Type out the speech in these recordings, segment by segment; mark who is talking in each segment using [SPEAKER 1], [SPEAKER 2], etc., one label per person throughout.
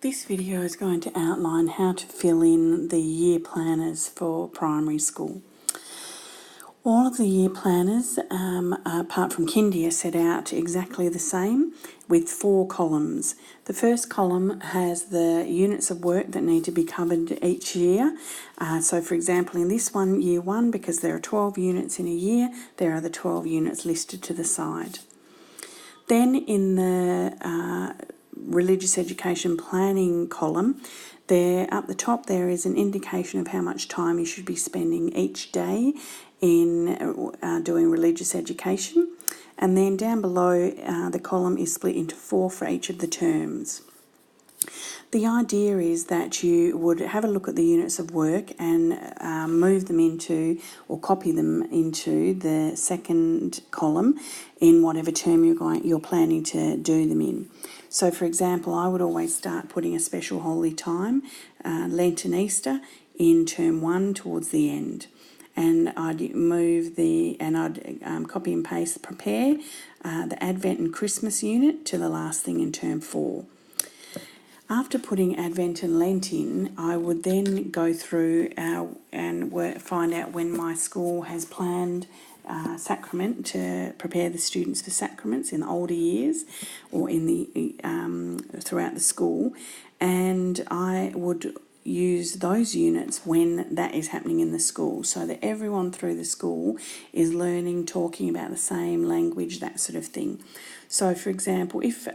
[SPEAKER 1] This video is going to outline how to fill in the year planners for primary school. All of the year planners, apart from kindy, are set out exactly the same with 4 columns. The first column has the units of work that need to be covered each year. So for example, in this one, year 1, because there are 12 units in a year, there are the 12 units listed to the side. Then in the religious education planning column, there up the top there is an indication of how much time you should be spending each day in doing religious education, and then down below the column is split into 4 for each of the terms. The idea is that you would have a look at the units of work and move them into, or copy them into, the second column in whatever term you're planning to do them in. So for example, I would always start putting a special holy time, Lent and Easter, in term 1 towards the end. And I'd copy and paste, prepare the Advent and Christmas unit to the last thing in term 4. After putting Advent and Lent in, I would then go through and find out when my school has planned sacrament to prepare the students for sacraments in the older years or in the throughout the school, and I would use those units when that is happening in the school, so that everyone through the school is learning, talking about the same language, that sort of thing. So for example, if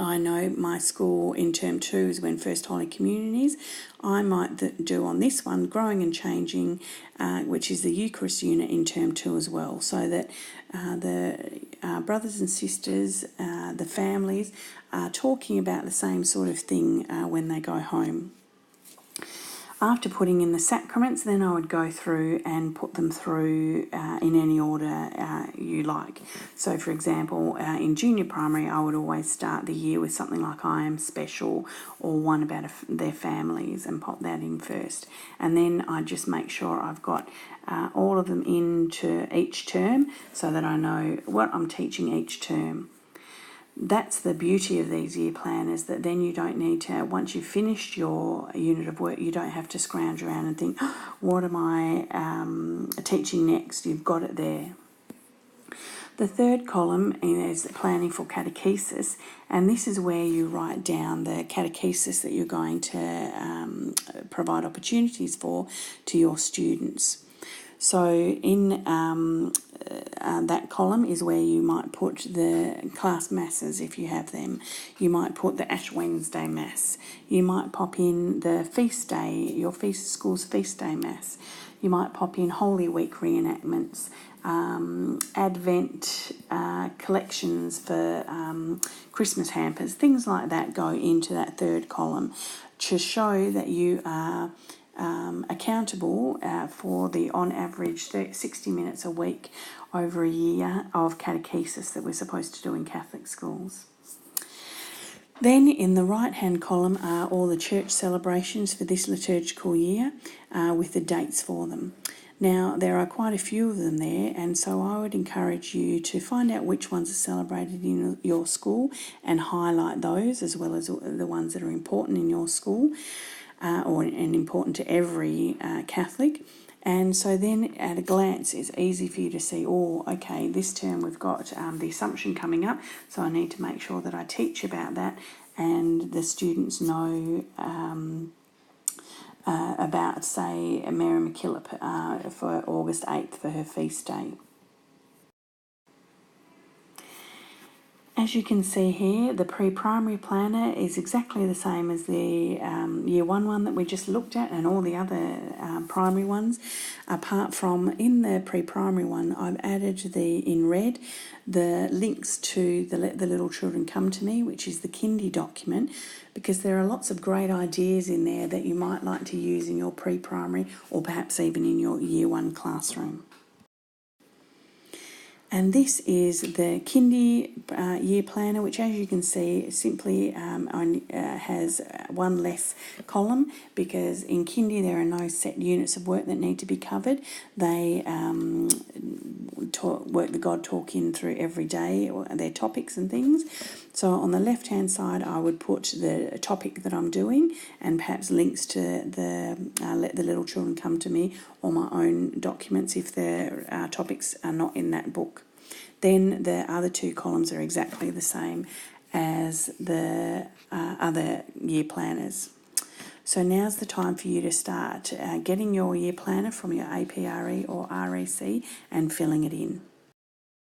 [SPEAKER 1] I know my school in term 2 is when First Holy Communion is, I might do on this one Growing and Changing, which is the Eucharist unit in term 2 as well, so that the brothers and sisters, the families, are talking about the same sort of thing when they go home. After putting in the sacraments, then I would go through and put them through in any order you like. So for example, in junior primary, I would always start the year with something like I Am Special or one about their families, and pop that in first. And then I just make sure I've got all of them into each term so that I know what I'm teaching each term. That's the beauty of these year planners, that then you don't need to, once you've finished your unit of work, you don't have to scrounge around and think, oh, what am I teaching next? You've got it there. The third column is planning for catechesis, and this is where you write down the catechesis that you're going to provide opportunities for to your students. So in that column is where you might put the class masses if you have them. You might put the Ash Wednesday Mass. You might pop in the feast day, your school's feast day Mass. You might pop in Holy Week reenactments, Advent collections for Christmas hampers, things like that go into that third column to show that you are accountable for the on average 60 minutes a week over a year of catechesis that we're supposed to do in Catholic schools. Then in the right hand column are all the church celebrations for this liturgical year with the dates for them. Now there are quite a few of them there, and so I would encourage you to find out which ones are celebrated in your school and highlight those, as well as the ones that are important in your school and important to every Catholic. And so then at a glance it's easy for you to see, oh, okay, this term we've got the Assumption coming up, so I need to make sure that I teach about that and the students know about, say, Mary MacKillop for August 8th for her feast day. As you can see here, the pre-primary planner is exactly the same as the year 1 one that we just looked at, and all the other primary ones, apart from in the pre-primary one, I've added in red the links to the Let the Little Children Come to Me, which is the kindy document, because there are lots of great ideas in there that you might like to use in your pre-primary or perhaps even in your year 1 classroom. And this is the kindy year planner, which, as you can see, simply has one less column, because in kindy there are no set units of work that need to be covered. They work the God Talk in through every day, or their topics and things. So on the left-hand side, I would put the topic that I'm doing and perhaps links to the Let the Little Children Come to Me or my own documents if the topics are not in that book. Then the other two columns are exactly the same as the other year planners. So now's the time for you to start getting your year planner from your APRE or REC and filling it in.